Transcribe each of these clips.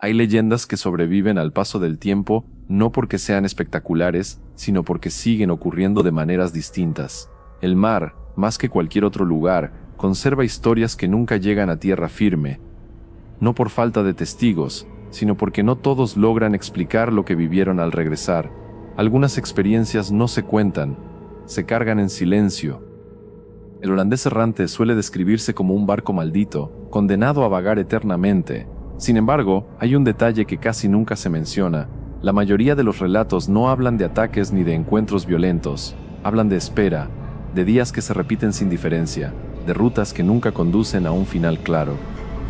Hay leyendas que sobreviven al paso del tiempo no porque sean espectaculares, sino porque siguen ocurriendo de maneras distintas. El mar, más que cualquier otro lugar, conserva historias que nunca llegan a tierra firme, no por falta de testigos, sino porque no todos logran explicar lo que vivieron al regresar. Algunas experiencias no se cuentan, se cargan en silencio. El holandés errante suele describirse como un barco maldito, condenado a vagar eternamente. Sin embargo, hay un detalle que casi nunca se menciona. La mayoría de los relatos no hablan de ataques ni de encuentros violentos, hablan de espera, de días que se repiten sin diferencia, de rutas que nunca conducen a un final claro,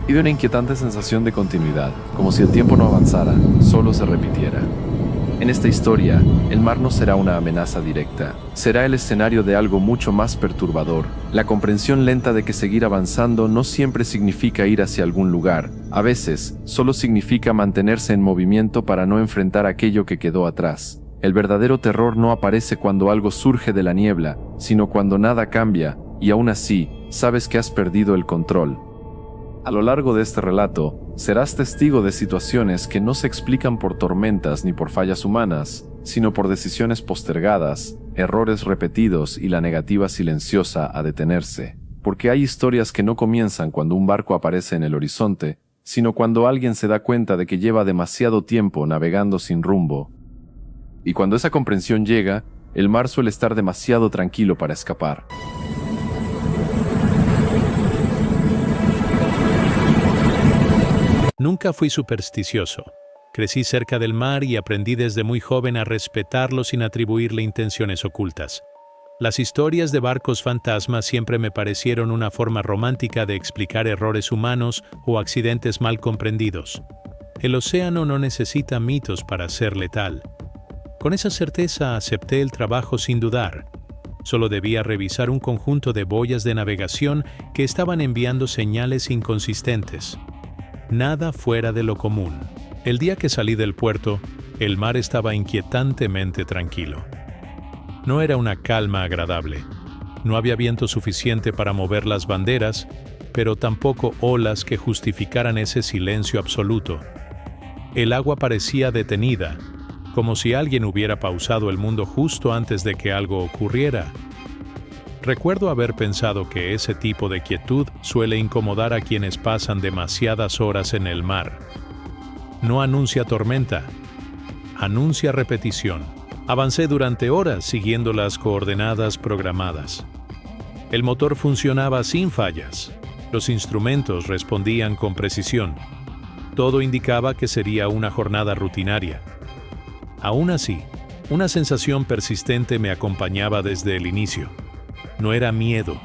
y de una inquietante sensación de continuidad, como si el tiempo no avanzara, solo se repitiera. En esta historia, el mar no será una amenaza directa, será el escenario de algo mucho más perturbador, la comprensión lenta de que seguir avanzando no siempre significa ir hacia algún lugar, a veces, solo significa mantenerse en movimiento para no enfrentar aquello que quedó atrás. El verdadero terror no aparece cuando algo surge de la niebla, sino cuando nada cambia, y aún así, sabes que has perdido el control. A lo largo de este relato, serás testigo de situaciones que no se explican por tormentas ni por fallas humanas, sino por decisiones postergadas, errores repetidos y la negativa silenciosa a detenerse. Porque hay historias que no comienzan cuando un barco aparece en el horizonte, sino cuando alguien se da cuenta de que lleva demasiado tiempo navegando sin rumbo. Y cuando esa comprensión llega, el mar suele estar demasiado tranquilo para escapar. Nunca fui supersticioso. Crecí cerca del mar y aprendí desde muy joven a respetarlo sin atribuirle intenciones ocultas. Las historias de barcos fantasmas siempre me parecieron una forma romántica de explicar errores humanos o accidentes mal comprendidos. El océano no necesita mitos para ser letal. Con esa certeza acepté el trabajo sin dudar. Solo debía revisar un conjunto de boyas de navegación que estaban enviando señales inconsistentes. Nada fuera de lo común. El día que salí del puerto, el mar estaba inquietantemente tranquilo. No era una calma agradable. No había viento suficiente para mover las banderas, pero tampoco olas que justificaran ese silencio absoluto. El agua parecía detenida, como si alguien hubiera pausado el mundo justo antes de que algo ocurriera. Recuerdo haber pensado que ese tipo de quietud suele incomodar a quienes pasan demasiadas horas en el mar. No anuncia tormenta, anuncia repetición. Avancé durante horas siguiendo las coordenadas programadas. El motor funcionaba sin fallas. Los instrumentos respondían con precisión. Todo indicaba que sería una jornada rutinaria. Aún así, una sensación persistente me acompañaba desde el inicio. No era miedo,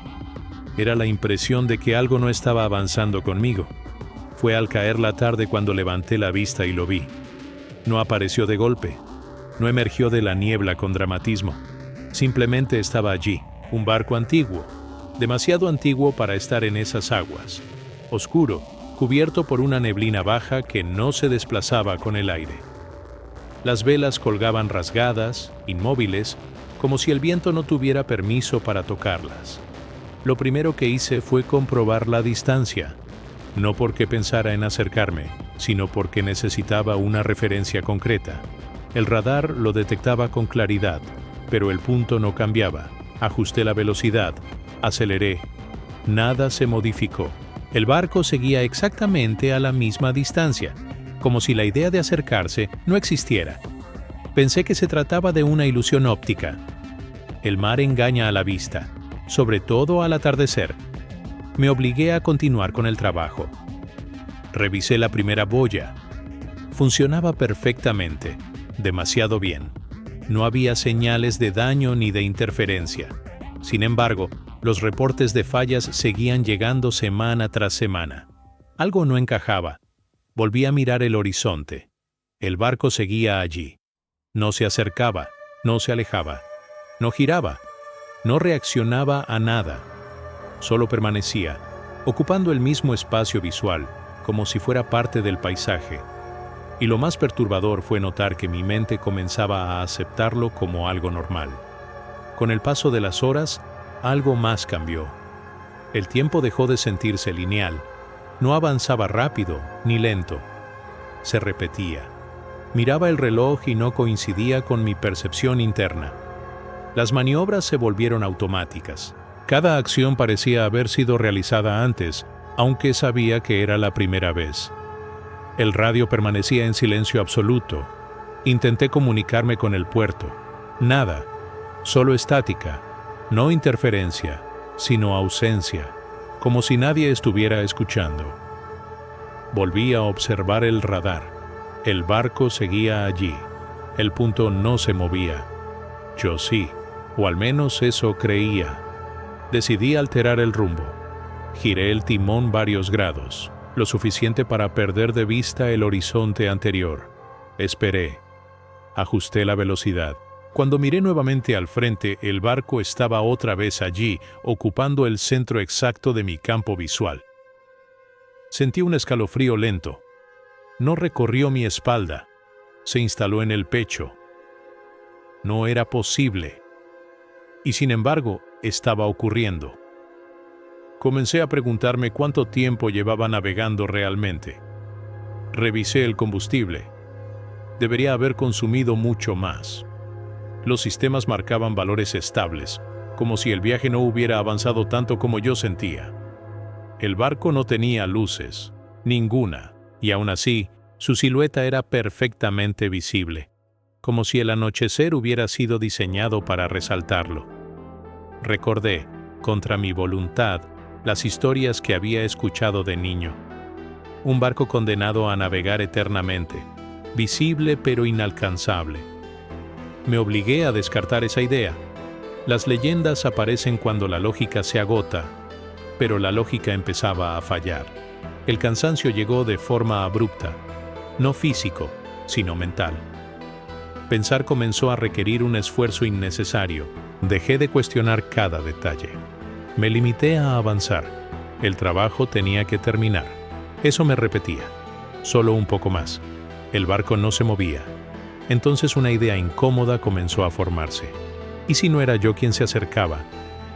era la impresión de que algo no estaba avanzando conmigo. Fue al caer la tarde cuando levanté la vista y lo vi. No apareció de golpe, no emergió de la niebla con dramatismo. Simplemente estaba allí, un barco antiguo, demasiado antiguo para estar en esas aguas. Oscuro, cubierto por una neblina baja que no se desplazaba con el aire. Las velas colgaban rasgadas, inmóviles, como si el viento no tuviera permiso para tocarlas. Lo primero que hice fue comprobar la distancia, no porque pensara en acercarme, sino porque necesitaba una referencia concreta. El radar lo detectaba con claridad, pero el punto no cambiaba. Ajusté la velocidad, aceleré. Nada se modificó. El barco seguía exactamente a la misma distancia, como si la idea de acercarse no existiera. Pensé que se trataba de una ilusión óptica. El mar engaña a la vista, sobre todo al atardecer. Me obligué a continuar con el trabajo. Revisé la primera boya. Funcionaba perfectamente, demasiado bien. No había señales de daño ni de interferencia. Sin embargo, los reportes de fallas seguían llegando semana tras semana. Algo no encajaba. Volví a mirar el horizonte. El barco seguía allí. No se acercaba, no se alejaba, no giraba, no reaccionaba a nada. Solo permanecía, ocupando el mismo espacio visual, como si fuera parte del paisaje. Y lo más perturbador fue notar que mi mente comenzaba a aceptarlo como algo normal. Con el paso de las horas, algo más cambió. El tiempo dejó de sentirse lineal. No avanzaba rápido ni lento. se repetía. Miraba el reloj y no coincidía con mi percepción interna. Las maniobras se volvieron automáticas. Cada acción parecía haber sido realizada antes, aunque sabía que era la primera vez. El radio permanecía en silencio absoluto. Intenté comunicarme con el puerto. Nada, solo estática, no interferencia, sino ausencia, como si nadie estuviera escuchando. Volví a observar el radar. El barco seguía allí. El punto no se movía. Yo sí, o al menos eso creía. Decidí alterar el rumbo. Giré el timón varios grados, lo suficiente para perder de vista el horizonte anterior. Esperé. Ajusté la velocidad. Cuando miré nuevamente al frente, el barco estaba otra vez allí, ocupando el centro exacto de mi campo visual. Sentí un escalofrío lento. No recorrió mi espalda. Se instaló en el pecho. No era posible. Y sin embargo, estaba ocurriendo. Comencé a preguntarme cuánto tiempo llevaba navegando realmente. Revisé el combustible. Debería haber consumido mucho más. Los sistemas marcaban valores estables, como si el viaje no hubiera avanzado tanto como yo sentía. El barco no tenía luces, ninguna, y aún así, su silueta era perfectamente visible, como si el anochecer hubiera sido diseñado para resaltarlo. Recordé, contra mi voluntad, las historias que había escuchado de niño. Un barco condenado a navegar eternamente, visible pero inalcanzable. Me obligué a descartar esa idea. Las leyendas aparecen cuando la lógica se agota, pero la lógica empezaba a fallar. El cansancio llegó de forma abrupta, no físico, sino mental. Pensar comenzó a requerir un esfuerzo innecesario. Dejé de cuestionar cada detalle. Me limité a avanzar. El trabajo tenía que terminar. Eso me repetía. Solo un poco más. El barco no se movía. Entonces una idea incómoda comenzó a formarse. ¿Y si no era yo quien se acercaba?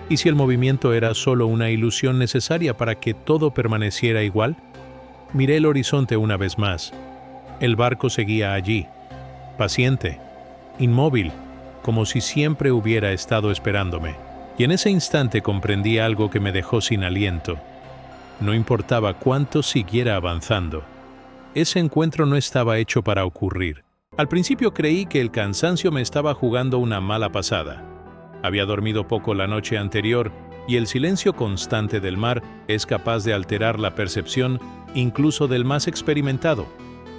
¿Y si el movimiento era solo una ilusión necesaria para que todo permaneciera igual? Miré el horizonte una vez más. El barco seguía allí, paciente, inmóvil, como si siempre hubiera estado esperándome. Y en ese instante comprendí algo que me dejó sin aliento. No importaba cuánto siguiera avanzando. Ese encuentro no estaba hecho para ocurrir. Al principio creí que el cansancio me estaba jugando una mala pasada. Había dormido poco la noche anterior y el silencio constante del mar es capaz de alterar la percepción incluso del más experimentado.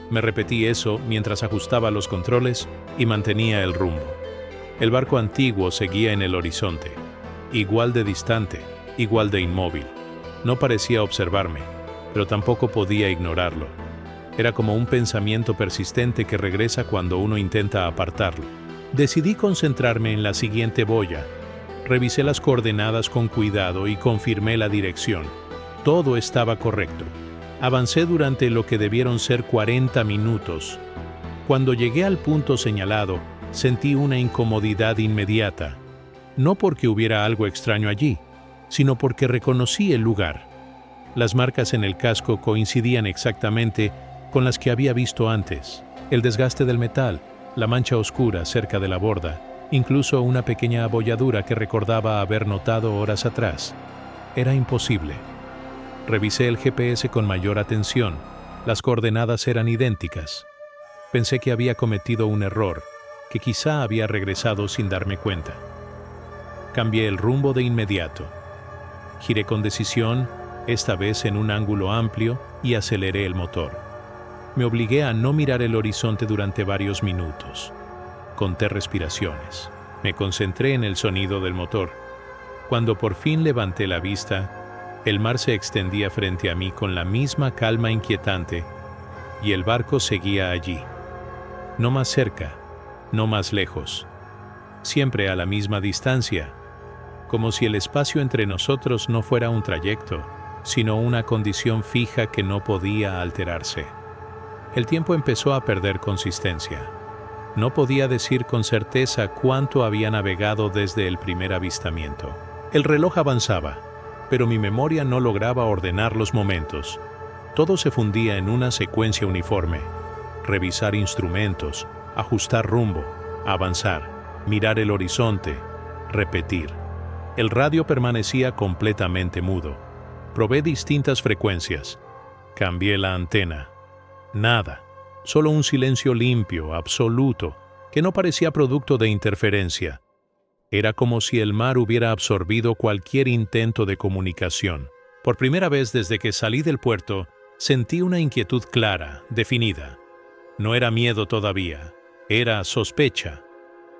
Me repetí eso mientras ajustaba los controles y mantenía el rumbo. El barco antiguo seguía en el horizonte, igual de distante, igual de inmóvil. No parecía observarme, pero tampoco podía ignorarlo. Era como un pensamiento persistente que regresa cuando uno intenta apartarlo. Decidí concentrarme en la siguiente boya. Revisé las coordenadas con cuidado y confirmé la dirección. Todo estaba correcto. Avancé durante lo que debieron ser 40 minutos. Cuando llegué al punto señalado, sentí una incomodidad inmediata. No porque hubiera algo extraño allí, sino porque reconocí el lugar. Las marcas en el casco coincidían exactamente con las que había visto antes. El desgaste del metal, la mancha oscura cerca de la borda, incluso una pequeña abolladura que recordaba haber notado horas atrás. Era imposible. Revisé el GPS con mayor atención. Las coordenadas eran idénticas. Pensé que había cometido un error, que quizá había regresado sin darme cuenta. Cambié el rumbo de inmediato. Giré con decisión, esta vez en un ángulo amplio, y aceleré el motor. Me obligué a no mirar el horizonte durante varios minutos. Conté respiraciones. Me concentré en el sonido del motor. Cuando por fin levanté la vista, el mar se extendía frente a mí con la misma calma inquietante, y el barco seguía allí. No más cerca, no más lejos. Siempre a la misma distancia, como si el espacio entre nosotros no fuera un trayecto, sino una condición fija que no podía alterarse. El tiempo empezó a perder consistencia. No podía decir con certeza cuánto había navegado desde el primer avistamiento. El reloj avanzaba, pero mi memoria no lograba ordenar los momentos. Todo se fundía en una secuencia uniforme. revisar instrumentos, ajustar rumbo, avanzar, mirar el horizonte, repetir. El radio permanecía completamente mudo. Probé distintas frecuencias. Cambié la antena. Nada. Solo un silencio limpio, absoluto, que no parecía producto de interferencia. Era como si el mar hubiera absorbido cualquier intento de comunicación. Por primera vez desde que salí del puerto, sentí una inquietud clara, definida. No era miedo todavía, era sospecha.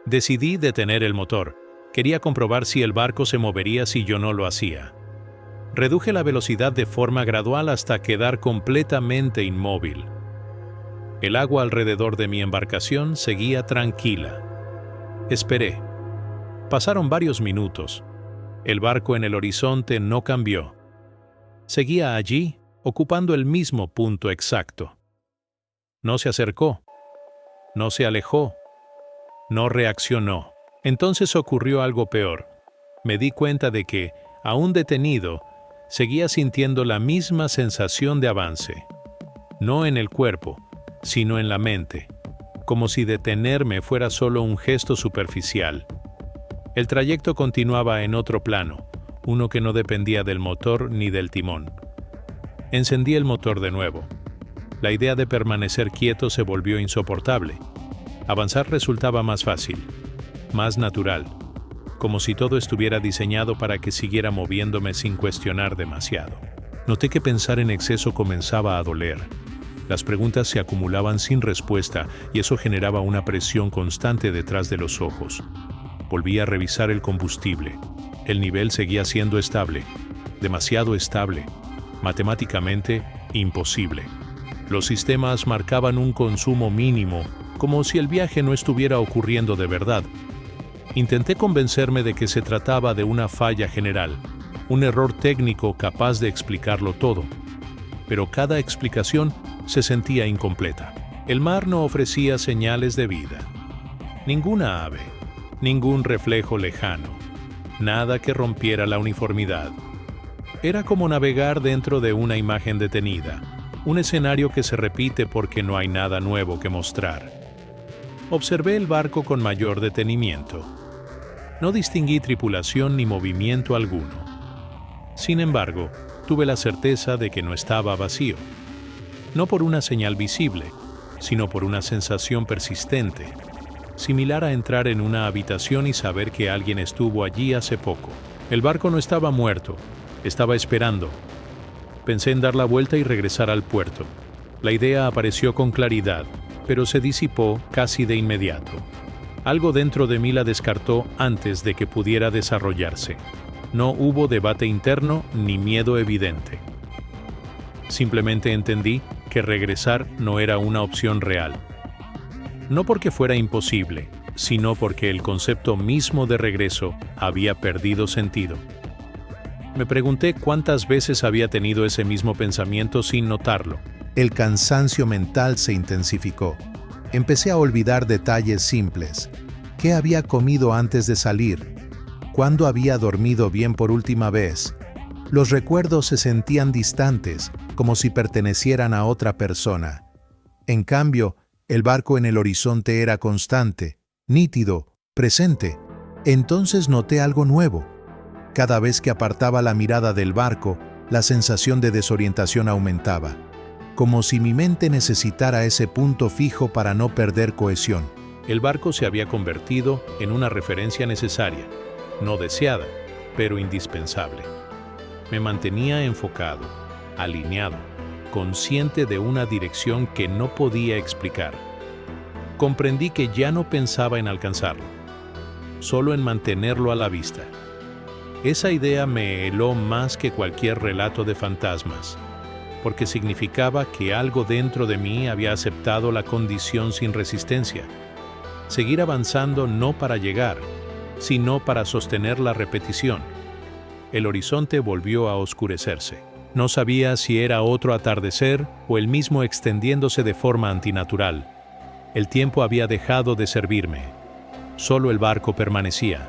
Decidí detener el motor. Quería comprobar si el barco se movería si yo no lo hacía. Reduje la velocidad de forma gradual hasta quedar completamente inmóvil. El agua alrededor de mi embarcación seguía tranquila. Esperé. Pasaron varios minutos. El barco en el horizonte no cambió. Seguía allí, ocupando el mismo punto exacto. No se acercó. No se alejó. No reaccionó. Entonces ocurrió algo peor. Me di cuenta de que, aún detenido, seguía sintiendo la misma sensación de avance. No en el cuerpo, sino en la mente, como si detenerme fuera solo un gesto superficial. El trayecto continuaba en otro plano, uno que no dependía del motor ni del timón. Encendí el motor de nuevo. La idea de permanecer quieto se volvió insoportable. Avanzar resultaba más fácil, más natural, como si todo estuviera diseñado para que siguiera moviéndome sin cuestionar demasiado. Noté que pensar en exceso comenzaba a doler. Las preguntas se acumulaban sin respuesta y eso generaba una presión constante detrás de los ojos. Volví a revisar el combustible. El nivel seguía siendo estable, demasiado estable, matemáticamente imposible. Los sistemas marcaban un consumo mínimo, como si el viaje no estuviera ocurriendo de verdad. Intenté convencerme de que se trataba de una falla general, un error técnico capaz de explicarlo todo. Pero cada explicación se sentía incompleta. El mar no ofrecía señales de vida. Ninguna ave, ningún reflejo lejano, nada que rompiera la uniformidad. Era como navegar dentro de una imagen detenida, un escenario que se repite porque no hay nada nuevo que mostrar. Observé el barco con mayor detenimiento. No distinguí tripulación ni movimiento alguno. Sin embargo, tuve la certeza de que no estaba vacío. No por una señal visible, sino por una sensación persistente, similar a entrar en una habitación y saber que alguien estuvo allí hace poco. El barco no estaba muerto, estaba esperando. Pensé en dar la vuelta y regresar al puerto. La idea apareció con claridad, pero se disipó casi de inmediato. Algo dentro de mí la descartó antes de que pudiera desarrollarse. No hubo debate interno ni miedo evidente. Simplemente entendí que regresar no era una opción real. No porque fuera imposible, sino porque el concepto mismo de regreso había perdido sentido. Me pregunté cuántas veces había tenido ese mismo pensamiento sin notarlo. El cansancio mental se intensificó. Empecé a olvidar detalles simples. ¿Qué había comido antes de salir? ¿Cuándo había dormido bien por última vez? Los recuerdos se sentían distantes, como si pertenecieran a otra persona. En cambio, el barco en el horizonte era constante, nítido, presente. Entonces noté algo nuevo. Cada vez que apartaba la mirada del barco, la sensación de desorientación aumentaba, como si mi mente necesitara ese punto fijo para no perder cohesión. El barco se había convertido en una referencia necesaria, no deseada, pero indispensable. Me mantenía enfocado, alineado, consciente de una dirección que no podía explicar. Comprendí que ya no pensaba en alcanzarlo, solo en mantenerlo a la vista. Esa idea me heló más que cualquier relato de fantasmas, porque significaba que algo dentro de mí había aceptado la condición sin resistencia. Seguir avanzando no para llegar, sino para sostener la repetición. El horizonte volvió a oscurecerse. No sabía si era otro atardecer o el mismo extendiéndose de forma antinatural. El tiempo había dejado de servirme. Solo el barco permanecía.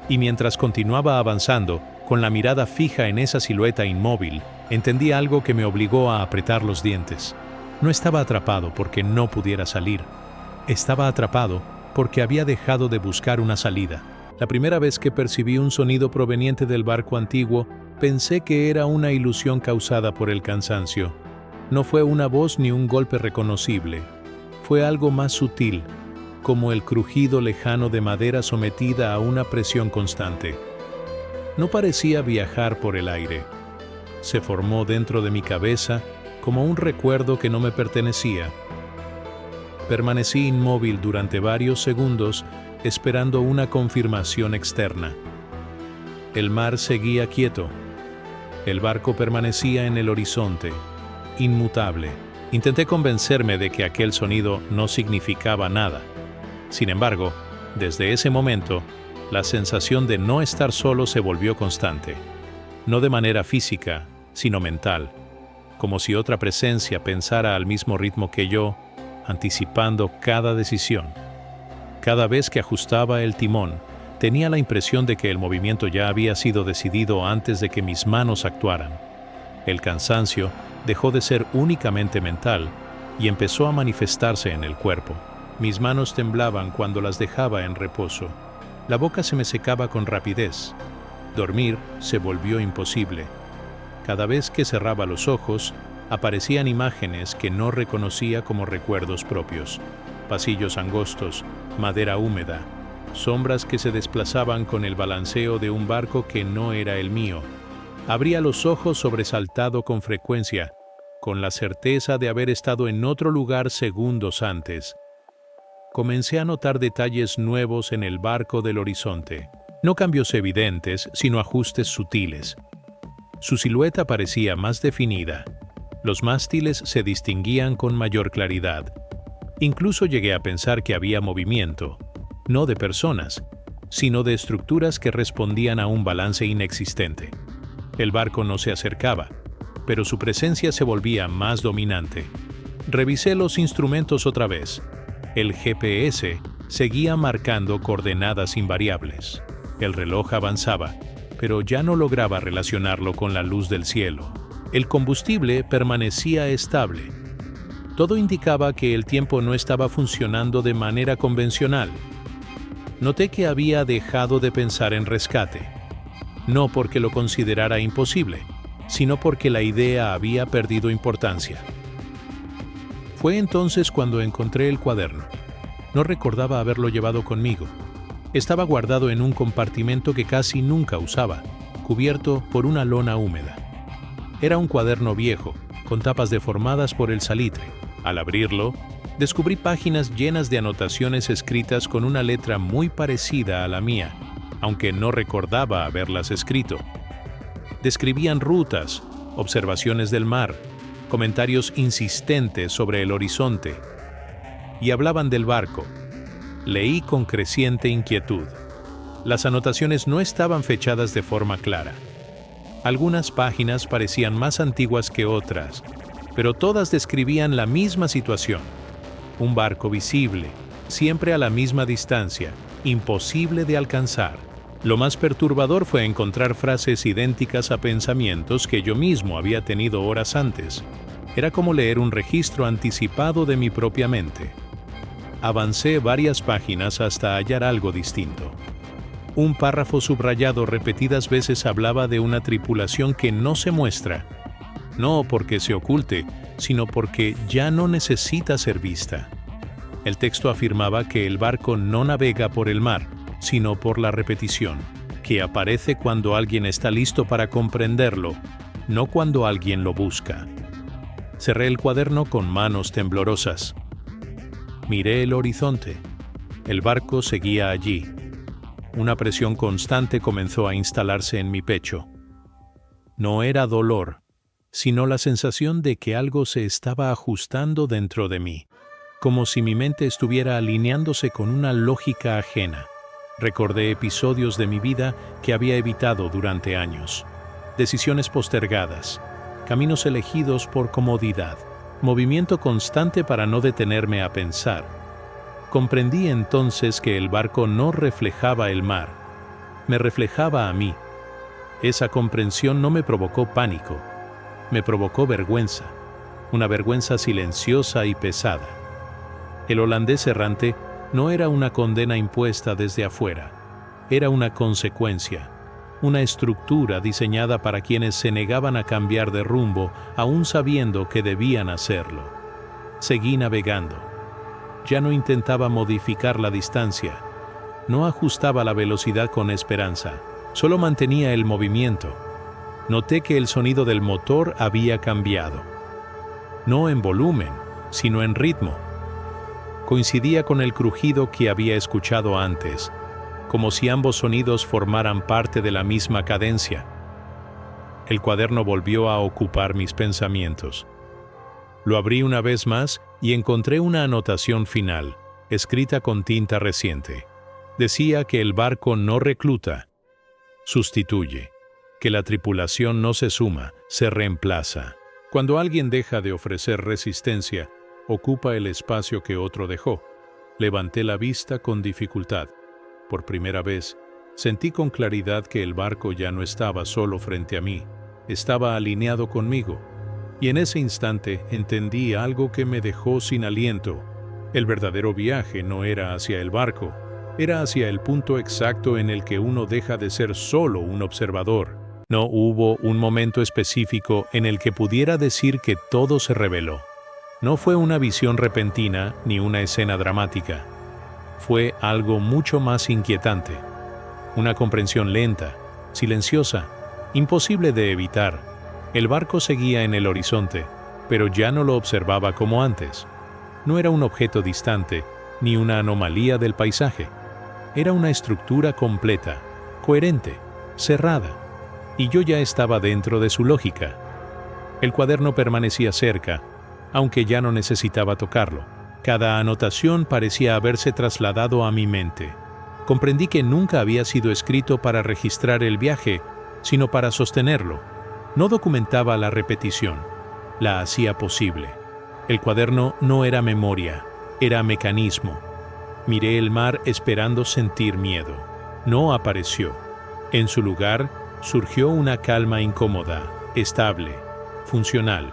Y mientras continuaba avanzando, con la mirada fija en esa silueta inmóvil, entendí algo que me obligó a apretar los dientes. No estaba atrapado porque no pudiera salir. Estaba atrapado porque había dejado de buscar una salida. La primera vez que percibí un sonido proveniente del barco antiguo, pensé que era una ilusión causada por el cansancio. No fue una voz ni un golpe reconocible. Fue algo más sutil, como el crujido lejano de madera sometida a una presión constante. No parecía viajar por el aire. Se formó dentro de mi cabeza como un recuerdo que no me pertenecía. Permanecí inmóvil durante varios segundos esperando una confirmación externa. El mar seguía quieto. El barco permanecía en el horizonte, inmutable. Intenté convencerme de que aquel sonido no significaba nada. Sin embargo, desde ese momento, la sensación de no estar solo se volvió constante. No de manera física, sino mental, como si otra presencia pensara al mismo ritmo que yo, anticipando cada decisión. Cada vez que ajustaba el timón, tenía la impresión de que el movimiento ya había sido decidido antes de que mis manos actuaran. El cansancio dejó de ser únicamente mental y empezó a manifestarse en el cuerpo. Mis manos temblaban cuando las dejaba en reposo. La boca se me secaba con rapidez. Dormir se volvió imposible. Cada vez que cerraba los ojos, aparecían imágenes que no reconocía como recuerdos propios. Pasillos angostos, madera húmeda, sombras que se desplazaban con el balanceo de un barco que no era el mío. Abría los ojos sobresaltado con frecuencia, con la certeza de haber estado en otro lugar segundos antes. Comencé a notar detalles nuevos en el barco del horizonte. No cambios evidentes, sino ajustes sutiles. Su silueta parecía más definida. Los mástiles se distinguían con mayor claridad. Incluso llegué a pensar que había movimiento, no de personas, sino de estructuras que respondían a un balance inexistente. El barco no se acercaba, pero su presencia se volvía más dominante. Revisé los instrumentos otra vez. El GPS seguía marcando coordenadas invariables. El reloj avanzaba, pero ya no lograba relacionarlo con la luz del cielo. El combustible permanecía estable. Todo indicaba que el tiempo no estaba funcionando de manera convencional. Noté que había dejado de pensar en rescate, no porque lo considerara imposible, sino porque la idea había perdido importancia. Fue entonces cuando encontré el cuaderno. No recordaba haberlo llevado conmigo. Estaba guardado en un compartimento que casi nunca usaba, cubierto por una lona húmeda. Era un cuaderno viejo, con tapas deformadas por el salitre. Al abrirlo, descubrí páginas llenas de anotaciones escritas con una letra muy parecida a la mía, aunque no recordaba haberlas escrito. Describían rutas, observaciones del mar, comentarios insistentes sobre el horizonte, y hablaban del barco. Leí con creciente inquietud. Las anotaciones no estaban fechadas de forma clara. Algunas páginas parecían más antiguas que otras, pero todas describían la misma situación. Un barco visible, siempre a la misma distancia, imposible de alcanzar. Lo más perturbador fue encontrar frases idénticas a pensamientos que yo mismo había tenido horas antes. Era como leer un registro anticipado de mi propia mente. Avancé varias páginas hasta hallar algo distinto. Un párrafo subrayado repetidas veces hablaba de una tripulación que no se muestra, no porque se oculte, sino porque ya no necesita ser vista. El texto afirmaba que el barco no navega por el mar, sino por la repetición, que aparece cuando alguien está listo para comprenderlo, no cuando alguien lo busca. Cerré el cuaderno con manos temblorosas. Miré el horizonte. El barco seguía allí. Una presión constante comenzó a instalarse en mi pecho. No era dolor, sino la sensación de que algo se estaba ajustando dentro de mí, como si mi mente estuviera alineándose con una lógica ajena. Recordé episodios de mi vida que había evitado durante años, decisiones postergadas, caminos elegidos por comodidad, movimiento constante para no detenerme a pensar. Comprendí entonces que el barco no reflejaba el mar, me reflejaba a mí. Esa comprensión no me provocó pánico, me provocó vergüenza. una vergüenza silenciosa y pesada. El holandés errante no era una condena impuesta desde afuera, era una consecuencia, una estructura diseñada para quienes se negaban a cambiar de rumbo, aún sabiendo que debían hacerlo. Seguí navegando. Ya no intentaba modificar la distancia, no ajustaba la velocidad con esperanza, solo mantenía el movimiento. Noté que el sonido del motor había cambiado. No en volumen, sino en ritmo. Coincidía con el crujido que había escuchado antes, como si ambos sonidos formaran parte de la misma cadencia. El cuaderno volvió a ocupar mis pensamientos. Lo abrí una vez más y encontré una anotación final, escrita con tinta reciente. Decía que el barco no recluta, sustituye, que la tripulación no se suma, se reemplaza. Cuando alguien deja de ofrecer resistencia, ocupa el espacio que otro dejó. Levanté la vista con dificultad. Por primera vez, sentí con claridad que el barco ya no estaba solo frente a mí, estaba alineado conmigo. Y en ese instante entendí algo que me dejó sin aliento. El verdadero viaje no era hacia el barco, era hacia el punto exacto en el que uno deja de ser solo un observador. No hubo un momento específico en el que pudiera decir que todo se reveló. No fue una visión repentina ni una escena dramática. Fue algo mucho más inquietante. Una comprensión lenta, silenciosa, imposible de evitar. El barco seguía en el horizonte, pero ya no lo observaba como antes. No era un objeto distante, ni una anomalía del paisaje. Era una estructura completa, coherente, cerrada, y yo ya estaba dentro de su lógica. El cuaderno permanecía cerca, aunque ya no necesitaba tocarlo. Cada anotación parecía haberse trasladado a mi mente. Comprendí que nunca había sido escrito para registrar el viaje, sino para sostenerlo. No documentaba la repetición, la hacía posible. El cuaderno no era memoria, era mecanismo. Miré el mar esperando sentir miedo. No apareció. En su lugar, surgió una calma incómoda, estable, funcional.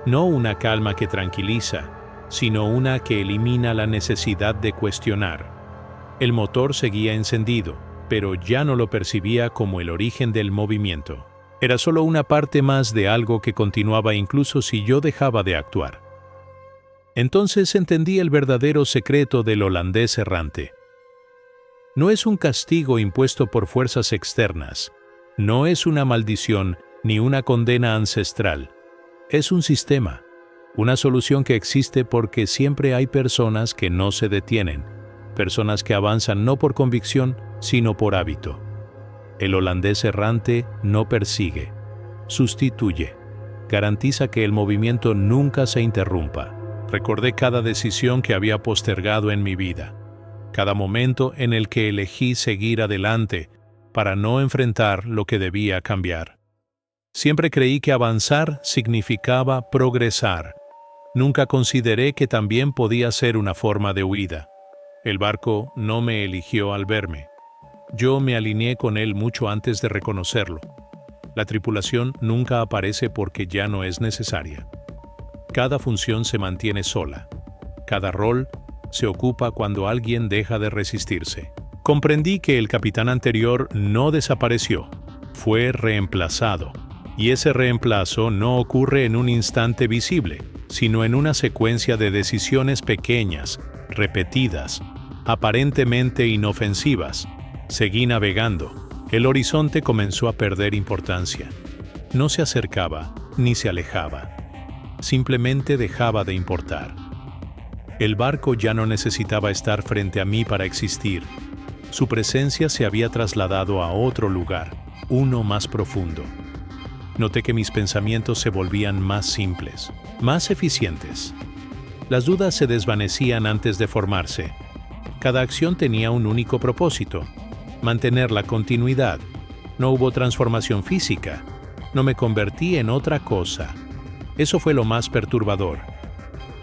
No una calma que tranquiliza, sino una que elimina la necesidad de cuestionar. El motor seguía encendido, pero ya no lo percibía como el origen del movimiento. Era solo una parte más de algo que continuaba incluso si yo dejaba de actuar. Entonces entendí el verdadero secreto del holandés errante. No es un castigo impuesto por fuerzas externas, no es una maldición ni una condena ancestral. Es un sistema, una solución que existe porque siempre hay personas que no se detienen, personas que avanzan no por convicción, sino por hábito. El holandés errante no persigue, sustituye, garantiza que el movimiento nunca se interrumpa. Recordé cada decisión que había postergado en mi vida, cada momento en el que elegí seguir adelante para no enfrentar lo que debía cambiar. Siempre creí que avanzar significaba progresar. Nunca consideré que también podía ser una forma de huida. El barco no me eligió al verme. Yo me alineé con él mucho antes de reconocerlo. La tripulación nunca aparece porque ya no es necesaria. Cada función se mantiene sola. Cada rol se ocupa cuando alguien deja de resistirse. Comprendí que el capitán anterior no desapareció, fue reemplazado. Y ese reemplazo no ocurre en un instante visible, sino en una secuencia de decisiones pequeñas, repetidas, aparentemente inofensivas. Seguí navegando. El horizonte comenzó a perder importancia. No se acercaba ni se alejaba. Simplemente dejaba de importar. El barco ya no necesitaba estar frente a mí para existir. Su presencia se había trasladado a otro lugar, uno más profundo. Noté que mis pensamientos se volvían más simples, más eficientes. Las dudas se desvanecían antes de formarse. Cada acción tenía un único propósito: mantener la continuidad. No hubo transformación física. No me convertí en otra cosa. Eso fue lo más perturbador.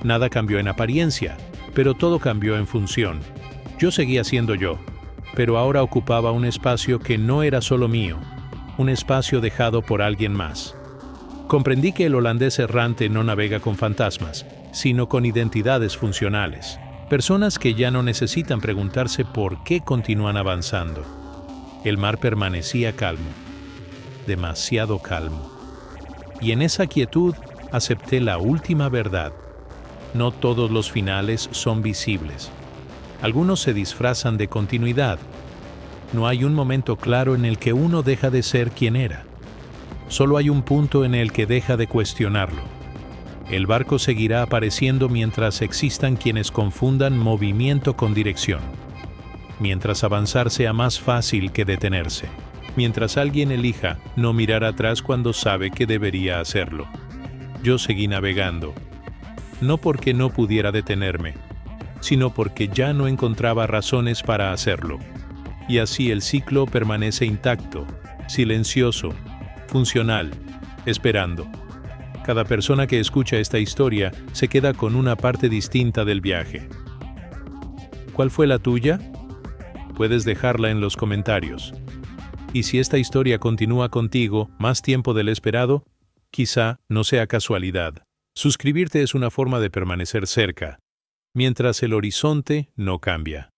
Nada cambió en apariencia, pero todo cambió en función. Yo seguía siendo yo, pero ahora ocupaba un espacio que no era solo mío, un espacio dejado por alguien más. Comprendí que el holandés errante no navega con fantasmas, sino con identidades funcionales. Personas que ya no necesitan preguntarse por qué continúan avanzando. El mar permanecía calmo, demasiado calmo. Y en esa quietud acepté la última verdad. No todos los finales son visibles. Algunos se disfrazan de continuidad. No hay un momento claro en el que uno deja de ser quien era. Solo hay un punto en el que deja de cuestionarlo. El barco seguirá apareciendo mientras existan quienes confundan movimiento con dirección. Mientras avanzar sea más fácil que detenerse. Mientras alguien elija no mirar atrás cuando sabe que debería hacerlo. Yo seguí navegando. No porque no pudiera detenerme, sino porque ya no encontraba razones para hacerlo. Y así el ciclo permanece intacto, silencioso, funcional, esperando. Cada persona que escucha esta historia se queda con una parte distinta del viaje. ¿Cuál fue la tuya? Puedes dejarla en los comentarios. Y si esta historia continúa contigo más tiempo del esperado, quizá no sea casualidad. Suscribirte es una forma de permanecer cerca, mientras el horizonte no cambia.